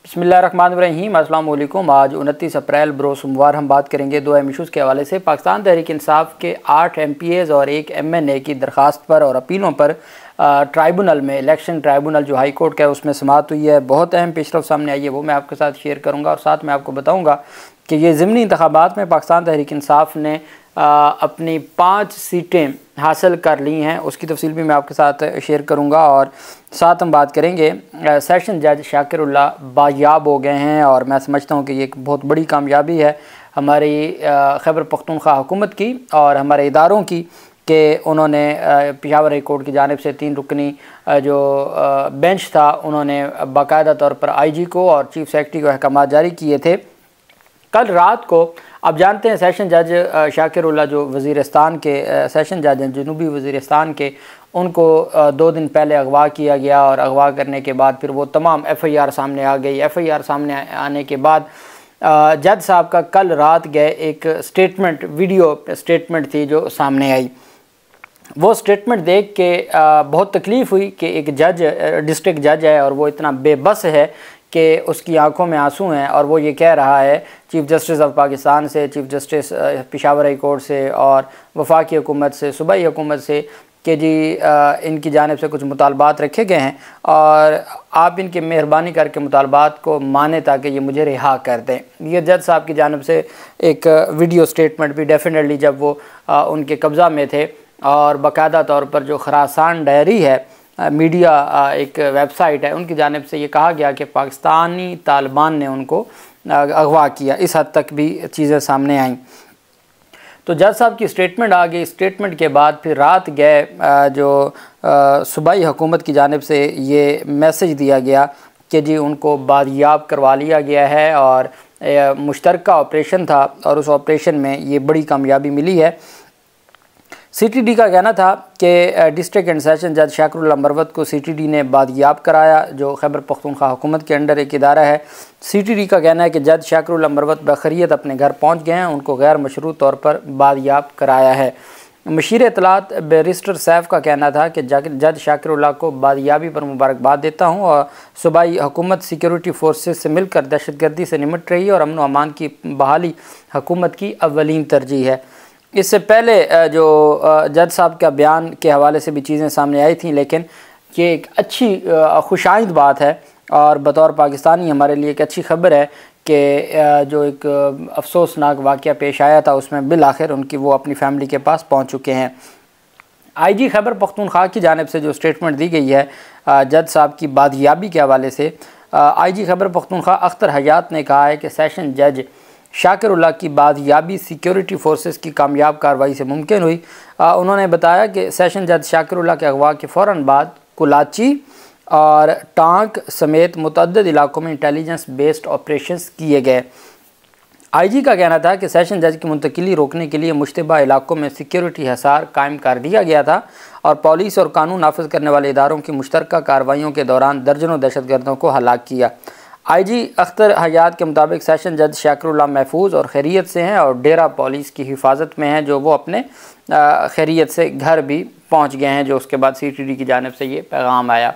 बिस्मिल्लाहिर्रहमानिर्रहीम। अस्सलाम वालेकुम। आज 29 अप्रैल बरोज़ सोमवार हम बात करेंगे दो अहम इशूज़ के हवाले से। पाकिस्तान तहरीक इंसाफ के 8 MPAs और 1 MNA की दरख्वास्त पर और अपीलों पर ट्राइब्यूनल में, इलेक्शन ट्राइब्यूनल जो हाई कोर्ट का है उसमें समाअत हुई है। बहुत अहम पेशरफ़्त सामने आई है, वो मैं आपके साथ शेयर करूँगा और साथ में आपको बताऊँगा कि ये ज़िमनी इंतखाबात में पाकिस्तान तहरीक इंसाफ ने अपनी 5 सीटें हासिल कर ली हैं। उसकी तफसील भी मैं आपके साथ शेयर करूंगा और साथ हम बात करेंगे सेशन जज शाकिरुल्लाह बायाब हो गए हैं और मैं समझता हूं कि ये एक बहुत बड़ी कामयाबी है हमारी खैबर पख्तूनख्वा हुकूमत की और हमारे इदारों की कि उन्होंने पेशावर हाई कोर्ट की जानिब से 3 रुकनी जो बेंच था उन्होंने बाकायदा तौर पर IG को और चीफ सेक्रेटरी को अहकाम जारी किए थे। कल रात को आप जानते हैं सेशन जज शाकिरुल्लाह जो वज़ीरिस्तान के सेशन जज हैं, जनूबी वज़ीरिस्तान के, उनको 2 दिन पहले अगवा किया गया और अगवा करने के बाद फिर वो तमाम FIR सामने आ गई। FIR सामने आने के बाद जज साहब का कल रात गए एक स्टेटमेंट, वीडियो स्टेटमेंट थी जो सामने आई। वो स्टेटमेंट देख के बहुत तकलीफ़ हुई कि एक जज, डिस्ट्रिक्ट जज है और वो इतना बेबस है कि उसकी आंखों में आंसू हैं और वो ये कह रहा है चीफ़ जस्टिस ऑफ पाकिस्तान से, chief justice Peshawar high court से और वफाकी हुकूमत से, सूबाई हुकूमत से कि जी इनकी जानिब से कुछ मुतालबात रखे गए हैं और आप इनकी मेहरबानी करके मुतालबात को माने ताकि ये मुझे रिहा कर दें। ये जज साहब की जानिब से एक वीडियो स्टेटमेंट भी डेफिनेटली जब वो उनके कब्ज़ा में थे और बाकायदा तौर पर जो खरासान डायरी है मीडिया एक वेबसाइट है उनकी जानिब से ये कहा गया कि पाकिस्तानी तालिबान ने उनको अगवा किया। इस हद तक भी चीज़ें सामने आईं। तो जज साहब की स्टेटमेंट आ गई। स्टेटमेंट के बाद फिर रात गए जो सूबाई हुकूमत की जानिब से ये मैसेज दिया गया कि जी उनको बादियाब करवा लिया गया है और मुश्तरका ऑपरेशन था और उस ऑपरेशन में ये बड़ी कामयाबी मिली है। CTD का कहना था कि डिस्ट्रिक्ट एंड सेशन जज शाकिरुल्लाह मरवत को CTD ने बादियाब कराया, जो खैबर पख्तूनख्वा हुकूमत के अंडर एक इदारा है। CTD का कहना है कि जज शाकिरुल्लाह मरवत बखैरियत अपने घर पहुंच गए हैं, उनको गैर मशरूत तौर पर बादियाब कराया है। मशीर इत्तलात बैरिस्टर सैफ का कहना था कि जज शाकिरुल्लाह को बादियाबी पर मुबारकबाद देता हूँ और सूबाई हुकूमत सिक्योरिटी फोर्सेस से मिलकर दहशतगर्दी से निमट रही है और अमन व अमान की बहाली हुकूमत की अव्वलीन तरजीह है। इससे पहले जो जज साहब का बयान के हवाले से भी चीज़ें सामने आई थी, लेकिन ये एक अच्छी खुशाइंद बात है और बतौर पाकिस्तानी हमारे लिए एक अच्छी खबर है कि जो एक अफसोसनाक वाक़या पेश आया था उसमें बिल आखिर उनकी वो अपनी फैमिली के पास पहुंच चुके हैं। IG खैबर पख्तूनख्वा की जानिब से जो स्टेटमेंट दी गई है जज साहब की बादियाबी के हवाले से, IG खैबर पख्तूनख्वा अख्तर हयात ने कहा है कि सेशन जज शाकिरुल्लाह की बादियाबी सिक्योरिटी फोर्सेस की कामयाब कार्रवाई से मुमकिन हुई। उन्होंने बताया कि सेशन जज शाकिरुल्लाह के अगवा के फ़ौरन बाद कुलाची और टांक समेत मुतअद्दिद इलाकों में इंटेलिजेंस बेस्ड ऑपरेशंस किए गए। IG का कहना था कि सेशन जज की मुंतकिली रोकने के लिए मुश्तबा इलाकों में सिक्योरिटी हिसार कायम कर दिया गया था और पुलिस और कानून नाफिज करने वाले इदारों की मुश्तरका कार्रवाइयों के दौरान दर्जनों दहशतगर्दों को हलाक किया। IG अख्तर हयात के मुताबिक सेशन जज शाकिरुल्लाह महफूज और खैरियत से हैं और डेरा पुलिस की हिफाजत में हैं, जो वो अपने खैरियत से घर भी पहुंच गए हैं, जो उसके बाद CTD की जानिब से ये पैगाम आया।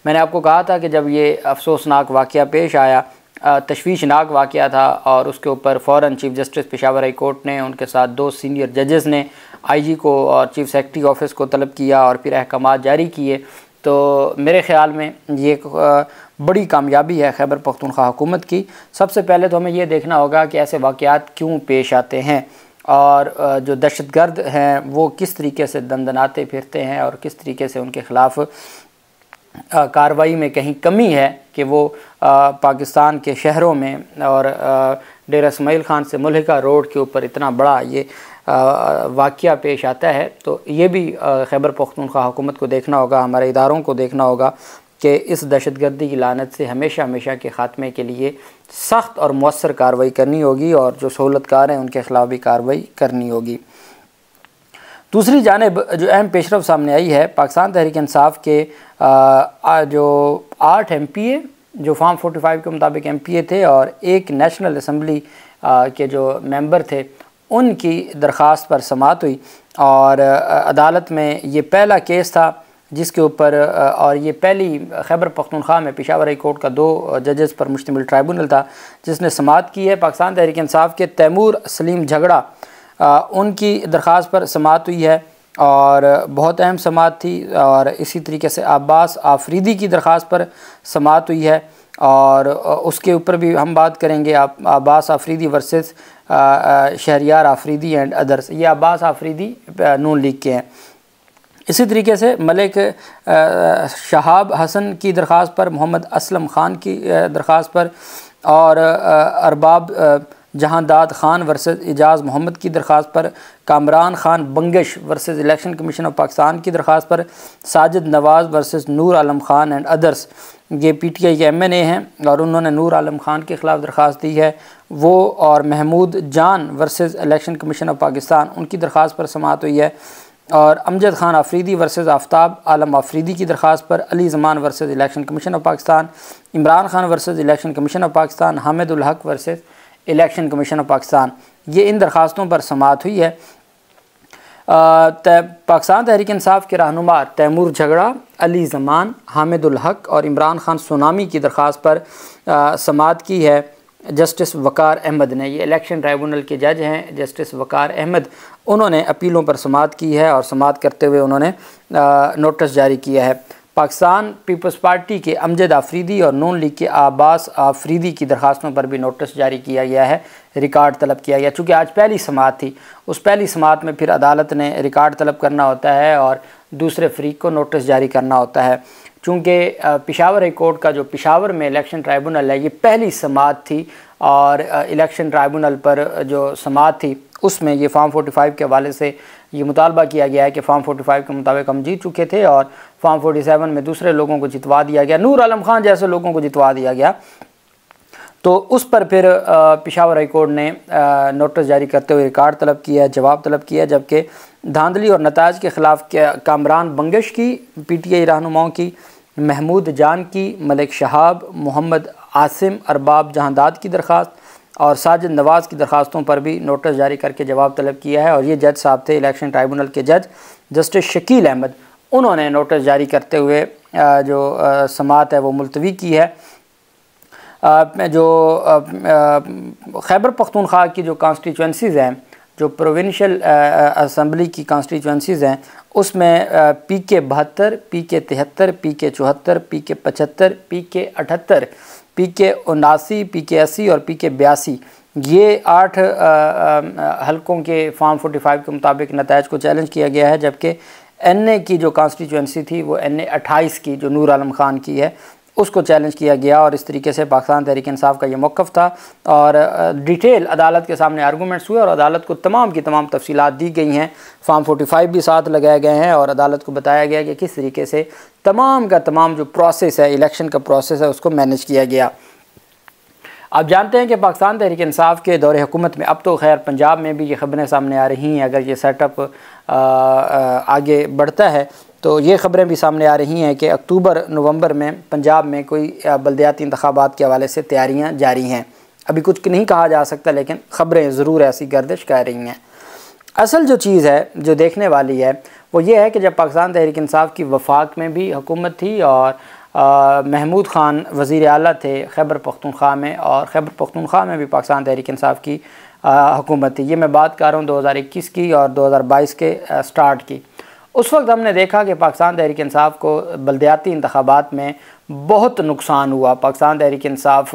मैंने आपको कहा था कि जब ये अफसोसनाक वाक़या पेश आया, तशवीशनाक वाक़या था और उसके ऊपर फ़ौरन chief justice Peshawar high court ने उनके साथ 2 सीनियर जजेस ने IG को और चीफ सेक्रेटरी ऑफिस को तलब किया और फिर अहकाम जारी किए। तो मेरे ख़्याल में ये एक बड़ी कामयाबी है खैबर पख्तूनख्वा हुकूमत की। सबसे पहले तो हमें ये देखना होगा कि ऐसे वाक़यात क्यों पेश आते हैं और जो दहशतगर्द हैं वो किस तरीके से दंदनाते फिरते हैं और किस तरीके से उनके ख़िलाफ़ कार्रवाई में कहीं कमी है कि वो पाकिस्तान के शहरों में और डेरा इस्माइल खान से मुल्हिका रोड के ऊपर इतना बड़ा ये वाक़या पेश आता है। तो ये भी खैबर पख्तूनख्वा हुकूमत को देखना होगा, हमारे इदारों को देखना होगा कि इस दहशतगर्दी की लानत से हमेशा हमेशा के ख़ात्मे के लिए सख्त और मौसर कार्रवाई करनी होगी और जो सहूलतकार हैं उनके ख़िलाफ़ भी कार्रवाई करनी होगी। दूसरी जानिब जो अहम पेशरफ़ सामने आई है, पाकिस्तान तहरीक इंसाफ के जो 8 MPA जो फॉर्म 45 के मुताबिक MPA थे और 1 नेशनल असम्बली के जो मेंबर थे, उनकी दरख्वास्त पर समाअत हुई और अदालत में ये पहला केस था जिसके ऊपर और ये पहली खैबर पख्तूनख्वा में पेशावर हाई कोर्ट का 2 जजेस पर मुश्तमिल ट्राइब्यूनल था जिसने समाअत की है। पाकिस्तान तहरीक इंसाफ के तैमूर सलीम झगड़ा उनकी दरख्वास्त पर समाअत हुई है और बहुत अहम समाअत थी। और इसी तरीके से अब्बास आफरीदी की दरख्वास्त पर समाअत हुई है और उसके ऊपर भी हम बात करेंगे। Abbas Afridi versus Shahriyar Afridi and others. ये अब्बास आफरीदी नून लीग के हैं। इसी तरीके से मलिक शहाब हसन की दरख्वास्त पर, मोहम्मद असलम ख़ान की दरख्वास्त पर और अरबाब जहांदाद ख़ान वर्सेस इजाज़ मोहम्मद की दरख्वास्त पर, Kamran Khan Bangash versus election commission of Pakistan की दरख्वास्त पर, Sajid Nawaz versus Noor Alam Khan and others. ये PTI के MNA हैं और उन्होंने नूर आलम ख़ान के ख़िलाफ़ दरख्वास्त दी है। वो और Mahmood Jan versus election commission of Pakistan, उनकी दरख्वास्त पर समाअत हुई है। और अमजद ख़ान आफरीदी वर्सेस आफ्ताब आलम आफरीदी की दरख्वास्त पर, Ali Zaman versus election commission of Pakistan, Imran Khan versus election commission of Pakistan, Hamid ul Haq versus election commission of Pakistan, ये इन दरख्वास्तों पर समाअत हुई है। पाकिस्तान तहरीक इंसाफ के रहनुमा तैमूर झगड़ा, अली ज़मान, हामिद उल हक और इमरान ख़ान सोनामी की दरख्वास्त पर समाअत की है जस्टिस वक़ार अहमद ने। ये इलेक्शन ट्राइब्यूनल के जज हैं जस्टिस वक़ार अहमद। उन्होंने अपीलों पर समाअत की है और समाअत करते हुए उन्होंने नोटिस जारी किया है। पाकिस्तान पीपल्स पार्टी के अमजद आफरीदी और नून लीग के अब्बास आफरीदी की दरख्वास्तों पर भी नोटिस जारी किया गया है, रिकॉर्ड तलब किया गया। चूँकि आज पहली समाअत थी, उस पहली समाअत में फिर अदालत ने रिकॉर्ड तलब करना होता है और दूसरे फरीक को नोटिस जारी करना होता है। चूँकि पेशावर हाई कोर्ट का जो पेशावर में इलेक्शन ट्राइब्यूनल है, ये पहली समाअत थी और इलेक्शन ट्राइब्यूनल पर जो समाअत थी उसमें ये फॉर्म 45 के हवाले से ये मुतालबा किया गया है कि फॉर्म 45 के मुताबिक हम जीत चुके थे और फॉर्म 47 में दूसरे लोगों को जितवा दिया गया, नूर आलम ख़ान जैसे लोगों को जितवा दिया गया। तो उस पर फिर पेशावर हाई कोर्ट ने नोटिस जारी करते हुए रिकॉर्ड तलब किया है, जवाब तलब किया। जबकि धांधली और नताज के ख़िलाफ़ कामरान बंगश की, PTI रहनुमाओं की, महमूद जान की, मलिक शहाब, मोहम्मद आसिम, अरबाब जहांदाद की दरख्वास्त और साजिद नवाज़ की दरख्वास्तों पर भी नोटिस जारी करके जवाब तलब किया है। और ये जज साहब थे इलेक्शन ट्राइब्यूनल के जज जस्टिस शकील अहमद। उन्होंने नोटिस जारी करते हुए जो समाअत है वो मुलतवी की है। जो खैबर पख्तूनख्वा की जो कॉन्स्टिट्यूंसीज़ हैं, जो प्रोविंशियल असम्बली की कॉन्स्टिट्यूंसीज़ हैं, उसमें PK 72, PK 73, PK 74, PK 75, PK 78, PK 79, PK 80 और PK 82 ये 8 हलकों के फॉर्म 45 के मुताबिक नताइज को चैलेंज किया गया है। जबकि NA की जो कॉन्स्टिट्यूंसी थी वो NA 28 की जो नूर आलम ख़ान की है उसको चैलेंज किया गया। और इस तरीके से पाकिस्तान तहरीक इंसाफ का ये मौक़िफ़ था और डिटेल अदालत के सामने आर्गूमेंट्स हुए और अदालत को तमाम की तमाम तफसीलात दी गई हैं। फॉर्म 45 भी साथ लगाए गए हैं और अदालत को बताया गया कि किस तरीके से तमाम का तमाम जो प्रोसेस है, इलेक्शन का प्रोसेस है, उसको मैनेज किया गया। आप जानते हैं कि पाकिस्तान तहरीक इंसाफ के दौरे हुकूमत में अब तो खैर पंजाब में भी ये ख़बरें सामने आ रही हैं। अगर ये सेटअप आगे बढ़ता है तो ये ख़बरें भी सामने आ रही हैं कि अक्टूबर नवंबर में पंजाब में कोई बल्दियाती इंतखाबात के हवाले से तैयारियां जारी हैं। अभी कुछ नहीं कहा जा सकता, लेकिन ख़बरें ज़रूर ऐसी गर्दिश कर रही हैं। असल जो चीज़ है जो देखने वाली है वो ये है कि जब पाकिस्तान तहरीक इंसाफ की वफाक में भी हुकूमत थी और महमूद ख़ान वज़ीर आला थे खैबर पख्तूनख्वा में, और खैबर पख्तूनख्वा में भी पाकिस्तान तहरीक इंसाफ की हुकूमत थी। ये मैं बात कर रहा हूँ 2021 की और 2022 के स्टार्ट की। उस वक्त हमने देखा कि पाकिस्तान तहरीक इंसाफ को बल्दियाती इंतखाबात में बहुत नुकसान हुआ। पाकिस्तान तहरीक इंसाफ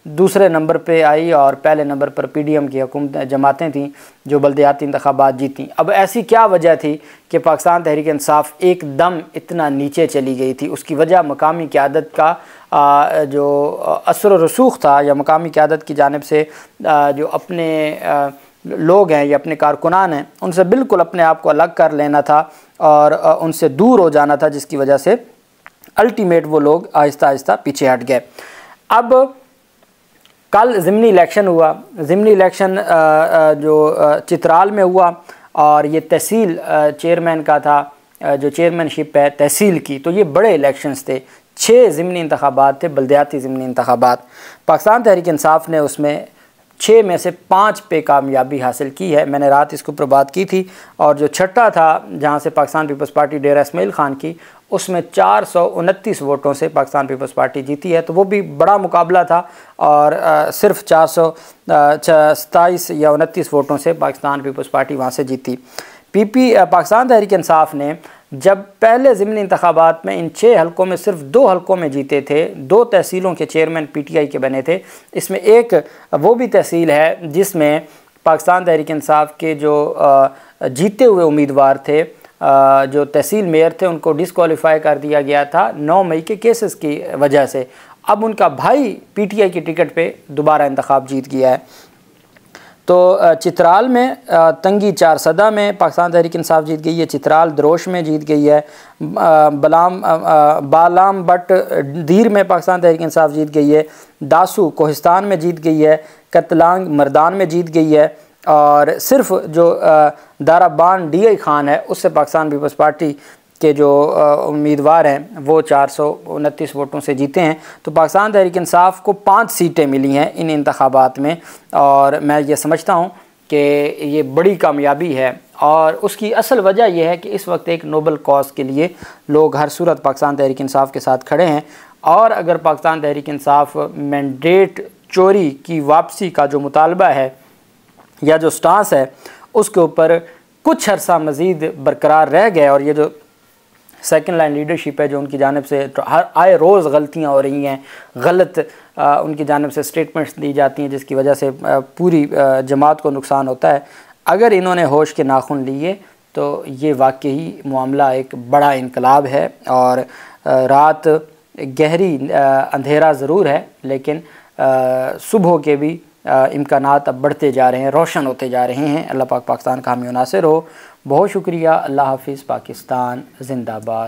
दूसरे नंबर पे आई और पहले नंबर पर PDM की हुकूमत जमातें थीं जो बल्दियाती इंतखाबात जीती। अब ऐसी क्या वजह थी कि पाकिस्तान तहरीक इंसाफ एकदम इतना नीचे चली गई थी? उसकी वजह मकामी क़यादत का जो असर व रसूख था, या मकामी क़यादत की जानिब से जो अपने लोग हैं या अपने कारकुनान हैं उनसे बिल्कुल अपने आप को अलग कर लेना था और उनसे दूर हो जाना था, जिसकी वजह से अल्टीमेट वो लोग आहिस्ता आहिस्ता पीछे हट गए। अब कल ज़िमनी इलेक्शन हुआ। ज़िमनी इलेक्शन जो चित्राल में हुआ और ये तहसील चेयरमैन का था, जो चेयरमैनशिप है तहसील की। तो ये बड़े इलेक्शंस थे, 6 ज़िमनी इंतखाबात थे, बल्दियाती ज़िमनी इंतखाबात। पाकिस्तान तहरीक इंसाफ ने उसमें 6 में से 5 पे कामयाबी हासिल की है। मैंने रात इसके ऊपर बात की थी। और जो छठा था जहाँ से पाकिस्तान पीपल्स पार्टी डेरा इस्माइल ख़ान की, उसमें 429 वोटों से पाकिस्तान पीपल्स पार्टी जीती है। तो वो भी बड़ा मुकाबला था और सिर्फ 427 या 29 वोटों से पाकिस्तान पीपल्स पार्टी वहाँ से जीती। पाकिस्तान तहरीक इंसाफ ने जब पहले ज़िमनी इंतखाबात में इन 6 हलकों में सिर्फ 2 हलकों में जीते थे, 2 तहसीलों के चेयरमैन PTI के बने थे। इसमें एक वो भी तहसील है जिसमें पाकिस्तान तहरीक इंसाफ के जो जीते हुए उम्मीदवार थे, जो तहसील मेयर थे, उनको डिसक्वालीफाई कर दिया गया था 9 मई के केसेस की वजह से। अब उनका भाई PTI की टिकट पे दोबारा इंतखाब जीत गया है। तो चित्राल में तंगी 4 सदा में पाकिस्तान तहरीक इंसाफ जीत गई है। चित्राल दरोश में जीत गई है। बालाम बट दीर में पाकिस्तान तहरीक इंसाफ जीत गई है। दासू कोहिस्तान में जीत गई है। कतलांग मर्दान में जीत गई है। और सिर्फ जो दाराबान DI खान है उससे पाकिस्तान पीपल्स पार्टी के जो उम्मीदवार हैं वो 429 वोटों से जीते हैं। तो पाकिस्तान तहरीक इंसाफ को 5 सीटें मिली हैं इन इंतखाबात में, और मैं ये समझता हूँ कि ये बड़ी कामयाबी है। और उसकी असल वजह यह है कि इस वक्त एक नोबल कॉज के लिए लोग हर सूरत पाकिस्तान तहरीक इंसाफ के साथ खड़े हैं। और अगर पाकिस्तान तहरीक इंसाफ मैंडेट चोरी की वापसी का जो मुतालबा है या जो स्टांस है उसके ऊपर कुछ अरसा मज़ीद बरकरार रह गया, और ये जो सेकंड लाइन लीडरशिप है जो उनकी जानिब से हर आए रोज़ गलतियां हो रही हैं, गलत उनकी जानिब से स्टेटमेंट्स दी जाती हैं जिसकी वजह से पूरी जमात को नुकसान होता है। अगर इन्होंने होश के नाखून लिए तो ये वाकई मामला एक बड़ा इनकलाब है। और रात गहरी अंधेरा ज़रूर है, लेकिन सुबह के भी इम्कानात अब बढ़ते जा रहे हैं, रोशन होते जा रहे हैं। अल्लाह पाक पाकिस्तान का हामी नासिर हो। बहुत शुक्रिया। अल्लाह हाफिज़। पाकिस्तान जिंदाबाद।